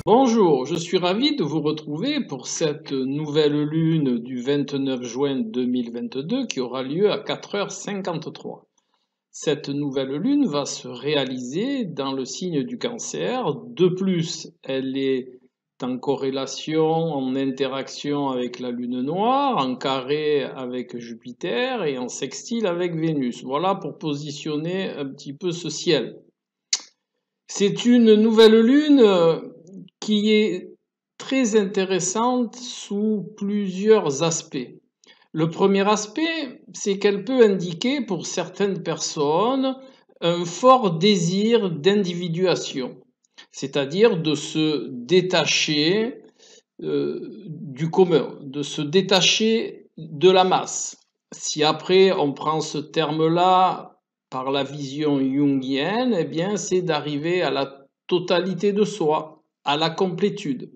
Bonjour, je suis ravi de vous retrouver pour cette nouvelle lune du 29 juin 2022 qui aura lieu à 4h53. Cette nouvelle lune va se réaliser dans le signe du Cancer. De plus, elle est en corrélation, en interaction avec la lune noire, en carré avec Jupiter et en sextile avec Vénus. Voilà pour positionner un petit peu ce ciel. C'est une nouvelle lune qui est très intéressante sous plusieurs aspects. Le premier aspect, c'est qu'elle peut indiquer pour certaines personnes un fort désir d'individuation, c'est-à-dire de se détacher du commun, de se détacher de la masse. Si après on prend ce terme-là par la vision jungienne, eh bien c'est d'arriver à la totalité de soi, à la complétude.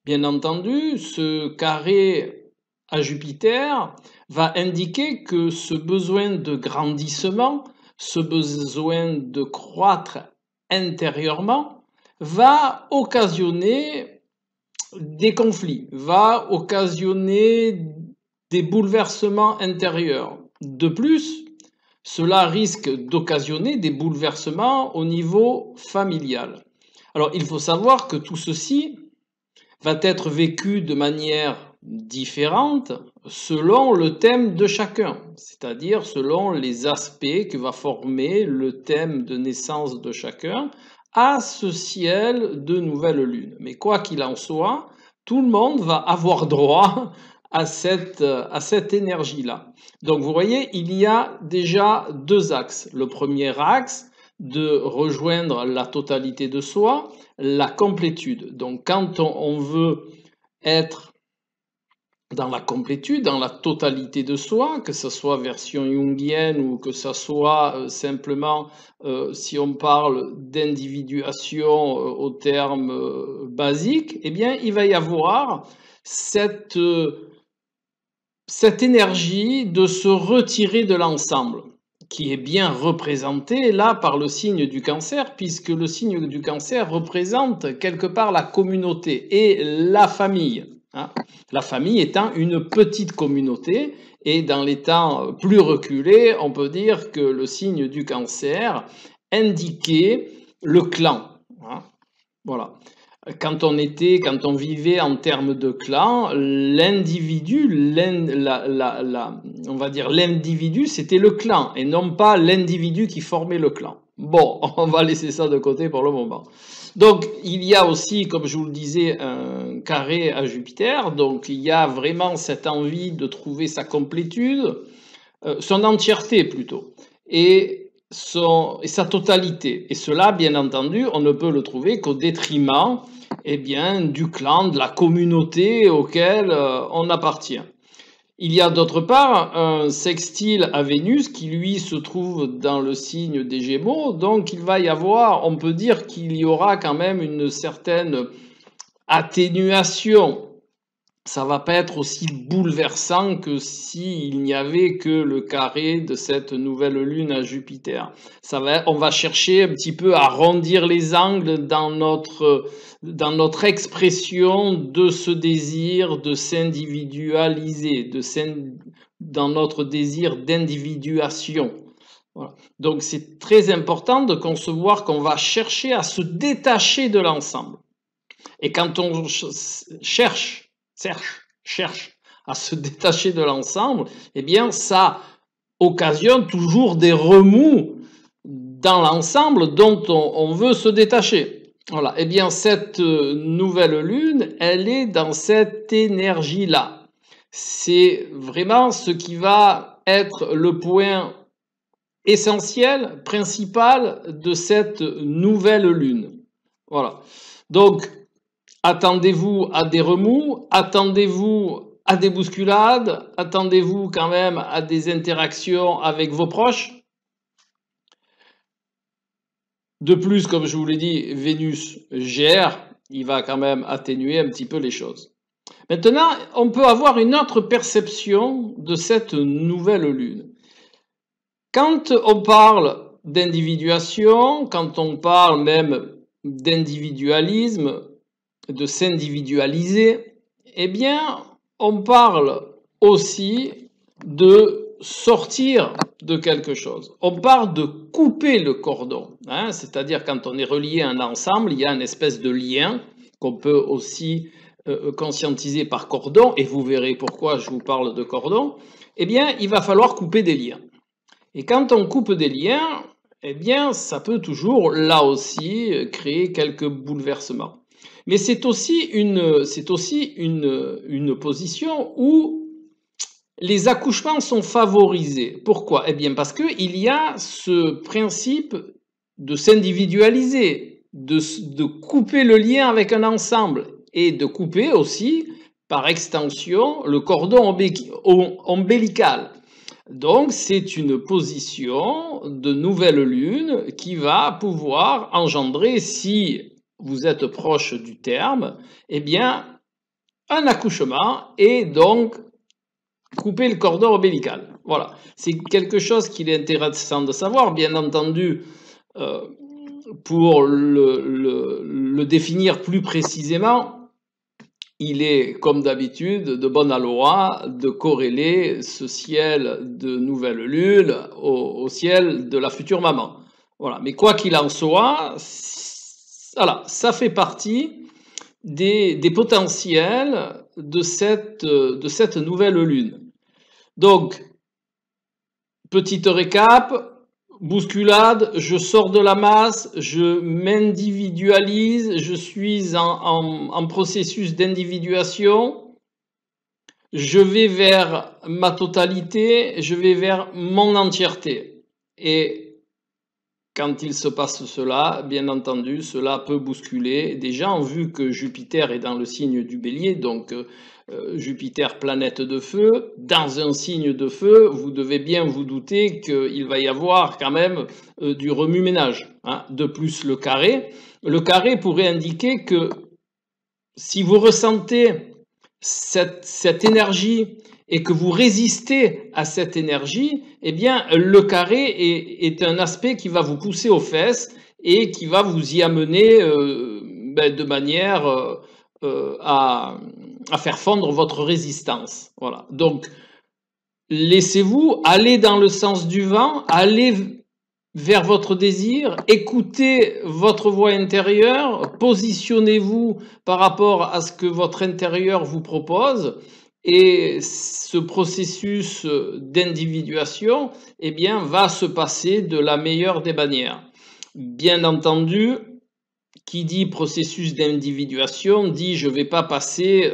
Bien entendu, ce carré à Jupiter va indiquer que ce besoin de grandissement, ce besoin de croître intérieurement, va occasionner des conflits, va occasionner des bouleversements intérieurs. De plus, cela risque d'occasionner des bouleversements au niveau familial. Alors, il faut savoir que tout ceci va être vécu de manière différente selon le thème de chacun, c'est-à-dire selon les aspects que va former le thème de naissance de chacun à ce ciel de nouvelle lune. Mais quoi qu'il en soit, tout le monde va avoir droit à cette énergie-là. Donc vous voyez, il y a déjà deux axes. Le premier axe, de rejoindre la totalité de soi, la complétude. Donc quand on veut être dans la complétude, dans la totalité de soi, que ce soit version jungienne ou que ce soit simplement, si on parle d'individuation au terme basique, eh bien, il va y avoir cette énergie de se retirer de l'ensemble, qui est bien représentée là par le signe du Cancer, puisque le signe du Cancer représente quelque part la communauté et la famille. Hein. La famille étant une petite communauté, et dans les temps plus reculés, on peut dire que le signe du Cancer indiquait le clan. Hein. Voilà. Quand on vivait en termes de clan, l'individu, on va dire l'individu, c'était le clan et non pas l'individu qui formait le clan. Bon, on va laisser ça de côté pour le moment. Donc, il y a aussi, comme je vous le disais, un carré à Jupiter. Donc, il y a vraiment cette envie de trouver sa complétude, son entièreté plutôt. Et sa totalité. Et cela, bien entendu, on ne peut le trouver qu'au détriment eh bien, du clan, de la communauté auquel on appartient. Il y a d'autre part un sextile à Vénus qui lui se trouve dans le signe des Gémeaux, donc il va y avoir, on peut dire qu'il y aura quand même une certaine atténuation. Ça va pas être aussi bouleversant que s'il n'y avait que le carré de cette nouvelle lune à Jupiter. On va chercher un petit peu à arrondir les angles dans notre expression de ce désir de s'individualiser, dans notre désir d'individuation. Voilà. Donc c'est très important de concevoir qu'on va chercher à se détacher de l'ensemble. Et quand on cherche à se détacher de l'ensemble, eh bien, ça occasionne toujours des remous dans l'ensemble dont on veut se détacher. Voilà. Eh bien, cette nouvelle lune, elle est dans cette énergie-là. C'est vraiment ce qui va être le point essentiel, principal de cette nouvelle lune. Voilà. Donc, attendez-vous à des remous, attendez-vous à des bousculades, attendez-vous quand même à des interactions avec vos proches. De plus, comme je vous l'ai dit, Vénus gère, il va quand même atténuer un petit peu les choses. Maintenant, on peut avoir une autre perception de cette nouvelle lune. Quand on parle d'individuation, quand on parle même d'individualisme, de s'individualiser, eh bien, on parle aussi de sortir de quelque chose. On parle de couper le cordon, hein, c'est-à-dire quand on est relié à un ensemble, il y a une espèce de lien qu'on peut aussi conscientiser par cordon, et vous verrez pourquoi je vous parle de cordon. Eh bien, il va falloir couper des liens. Et quand on coupe des liens, eh bien, ça peut toujours, là aussi, créer quelques bouleversements. Mais c'est aussi une position où les accouchements sont favorisés. Pourquoi? Eh bien, parce qu'il y a ce principe de s'individualiser, de couper le lien avec un ensemble et de couper aussi, par extension, le cordon ombilical. Donc, c'est une position de nouvelle lune qui va pouvoir engendrer, si vous êtes proche du terme, eh bien, un accouchement et donc couper le cordon ombilical. Voilà, c'est quelque chose qu'il est intéressant de savoir, bien entendu, pour le définir plus précisément. Il est, comme d'habitude, de bonne loi de corréler ce ciel de nouvelle lune au ciel de la future maman. Voilà. Mais quoi qu'il en soit, voilà, ça fait partie des potentiels de cette nouvelle lune. Donc, petite récap, bousculade, je sors de la masse, je m'individualise, je suis en processus d'individuation, je vais vers ma totalité, je vais vers mon entièreté. Et quand il se passe cela, bien entendu, cela peut bousculer. Déjà, vu que Jupiter est dans le signe du Bélier, donc Jupiter, planète de feu, dans un signe de feu, vous devez bien vous douter qu'il va y avoir quand même du remue-ménage. Hein. De plus, le carré pourrait indiquer que si vous ressentez cette énergie et que vous résistez à cette énergie, eh bien, le carré est un aspect qui va vous pousser aux fesses et qui va vous y amener de manière à faire fondre votre résistance. Voilà. Donc, laissez-vous aller dans le sens du vent, allez vers votre désir, écoutez votre voix intérieure, positionnez-vous par rapport à ce que votre intérieur vous propose. Et ce processus d'individuation, eh bien, va se passer de la meilleure des manières. Bien entendu, qui dit processus d'individuation dit je ne vais pas passer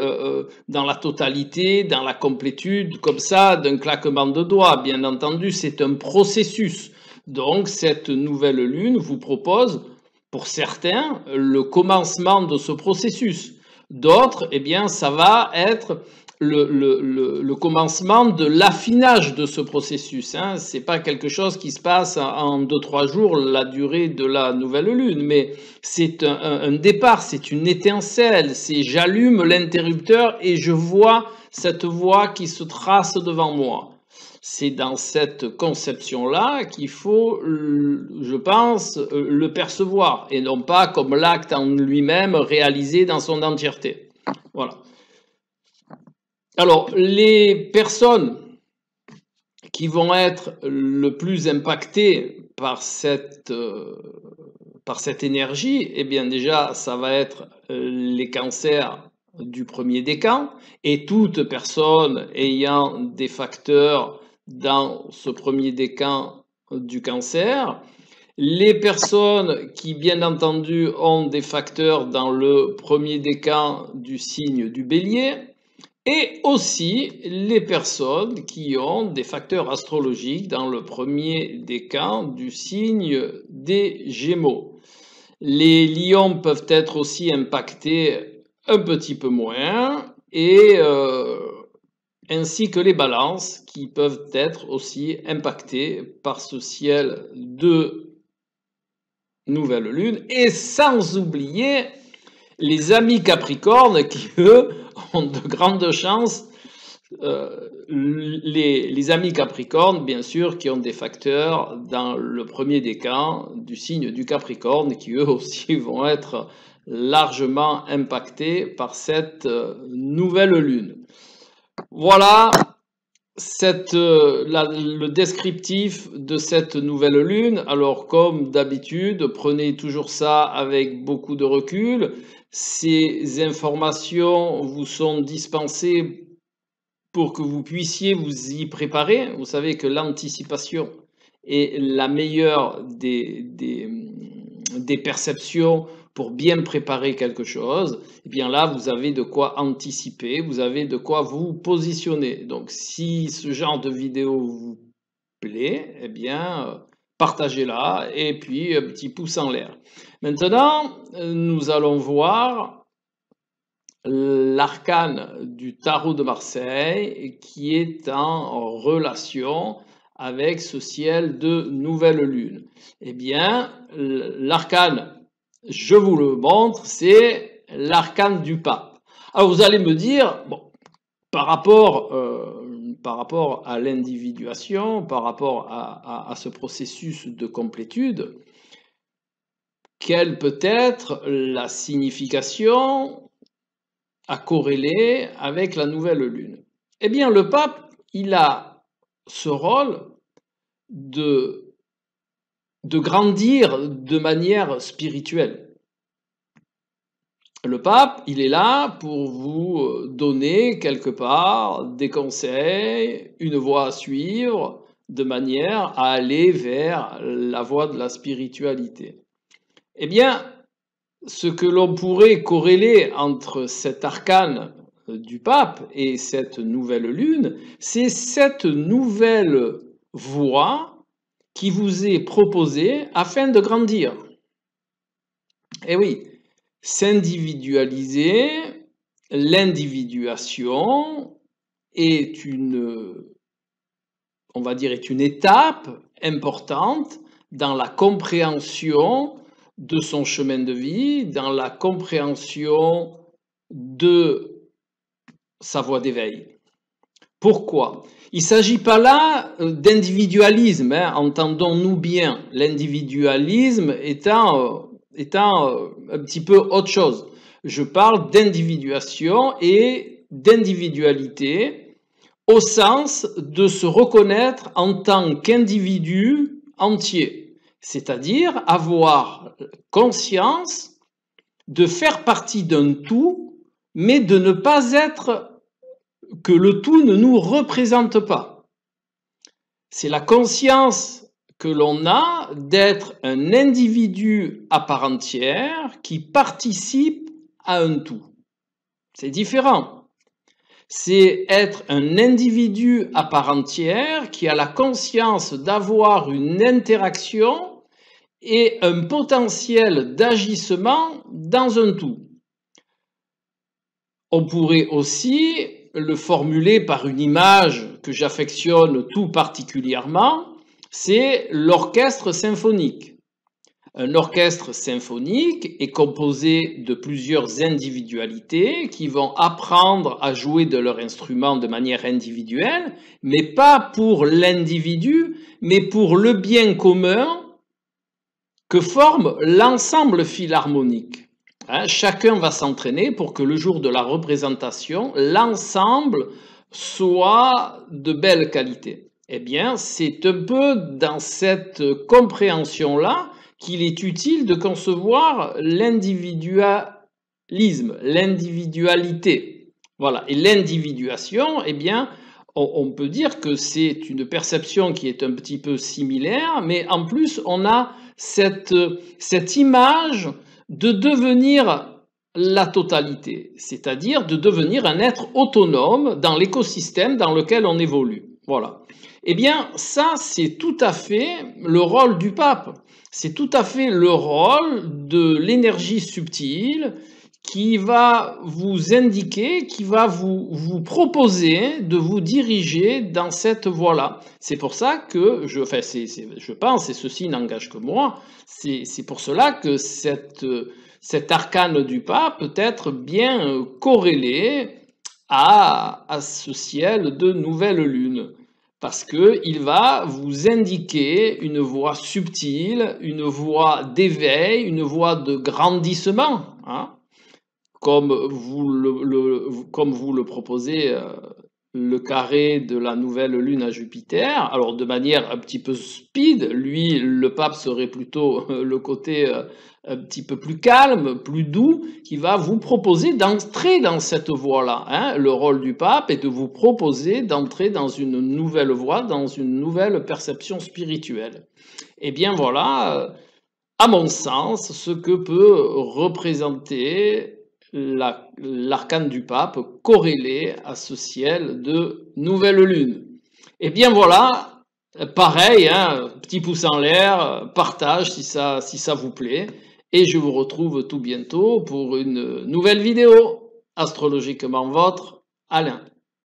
dans la totalité, dans la complétude, comme ça, d'un claquement de doigts. Bien entendu, c'est un processus. Donc, cette nouvelle lune vous propose, pour certains, le commencement de ce processus. D'autres, eh bien, ça va être le commencement de l'affinage de ce processus. Hein. Ce n'est pas quelque chose qui se passe en 2-3 jours, la durée de la nouvelle lune, mais c'est un départ, c'est une étincelle, c'est j'allume l'interrupteur et je vois cette voie qui se trace devant moi. C'est dans cette conception-là qu'il faut, je pense, le percevoir, et non pas comme l'acte en lui-même réalisé dans son entièreté. Voilà. Alors, les personnes qui vont être le plus impactées par cette énergie, eh bien déjà, ça va être les cancers du premier décan, et toute personne ayant des facteurs dans ce premier décan du cancer, les personnes qui, bien entendu, ont des facteurs dans le premier décan du signe du Bélier, et aussi les personnes qui ont des facteurs astrologiques dans le premier décan du signe des Gémeaux. Les lions peuvent être aussi impactés un petit peu moins, et ainsi que les balances qui peuvent être aussi impactées par ce ciel de nouvelle lune, et sans oublier les amis Capricornes qui, eux, ont de grandes chances les amis Capricorne, bien sûr, qui ont des facteurs dans le premier décan du signe du Capricorne, qui eux aussi vont être largement impactés par cette nouvelle lune. Voilà le descriptif de cette nouvelle lune. Alors, comme d'habitude, prenez toujours ça avec beaucoup de recul. Ces informations vous sont dispensées pour que vous puissiez vous y préparer. Vous savez que l'anticipation est la meilleure des perceptions pour bien préparer quelque chose. Et bien là, vous avez de quoi anticiper, vous avez de quoi vous positionner. Donc, si ce genre de vidéo vous plaît, eh bien, partagez-la et puis un petit pouce en l'air. Maintenant, nous allons voir l'arcane du tarot de Marseille qui est en relation avec ce ciel de nouvelle lune. Eh bien, l'arcane, je vous le montre, c'est l'arcane du pape. Alors vous allez me dire, bon, par rapport à l'individuation, par rapport à ce processus de complétude, quelle peut être la signification à corréler avec la nouvelle lune? Eh bien, le pape, il a ce rôle de grandir de manière spirituelle. Le pape, il est là pour vous donner quelque part des conseils, une voie à suivre, de manière à aller vers la voie de la spiritualité. Eh bien, ce que l'on pourrait corréler entre cet arcane du pape et cette nouvelle lune, c'est cette nouvelle voie qui vous est proposée afin de grandir. Eh oui, s'individualiser, l'individuation est on va dire, est une étape importante dans la compréhension de son chemin de vie, dans la compréhension de sa voie d'éveil. Pourquoi? Il ne s'agit pas là d'individualisme, hein, entendons-nous bien, l'individualisme étant un petit peu autre chose. Je parle d'individuation et d'individualité au sens de se reconnaître en tant qu'individu entier, c'est-à-dire avoir conscience de faire partie d'un tout, mais de ne pas être que le tout ne nous représente pas. C'est la conscience que l'on a d'être un individu à part entière qui participe à un tout. C'est différent. C'est être un individu à part entière qui a la conscience d'avoir une interaction et un potentiel d'agissement dans un tout. On pourrait aussi le formuler par une image que j'affectionne tout particulièrement, c'est l'orchestre symphonique. Un orchestre symphonique est composé de plusieurs individualités qui vont apprendre à jouer de leur instrument de manière individuelle, mais pas pour l'individu, mais pour le bien commun que forme l'ensemble philharmonique. Chacun va s'entraîner pour que le jour de la représentation, l'ensemble soit de belle qualité. Eh bien, c'est un peu dans cette compréhension-là qu'il est utile de concevoir l'individualisme, l'individualité. Voilà. Et l'individuation, eh bien, on peut dire que c'est une perception qui est un petit peu similaire, mais en plus, on a cette image de devenir la totalité, c'est-à-dire de devenir un être autonome dans l'écosystème dans lequel on évolue. Voilà. Eh bien, ça, c'est tout à fait le rôle du pape. C'est tout à fait le rôle de l'énergie subtile qui va vous indiquer, qui va vous proposer de vous diriger dans cette voie-là. C'est pour ça que, je pense, et ceci n'engage que moi, c'est pour cela que cet arcane du pape peut être bien corrélé à ce ciel de nouvelle lune. Parce qu'il va vous indiquer une voie subtile, une voie d'éveil, une voie de grandissement, hein, comme vous le proposez le carré de la nouvelle lune à Jupiter, alors de manière un petit peu speed, lui, le pape serait plutôt le côté un petit peu plus calme, plus doux, qui va vous proposer d'entrer dans cette voie-là. Hein. Le rôle du pape est de vous proposer d'entrer dans une nouvelle voie, dans une nouvelle perception spirituelle. Et bien voilà, à mon sens, ce que peut représenter l'arcane du pape corrélé à ce ciel de nouvelle lune. Et bien voilà, pareil, hein, petit pouce en l'air, partage si ça vous plaît, et je vous retrouve tout bientôt pour une nouvelle vidéo, astrologiquement votre, Alain.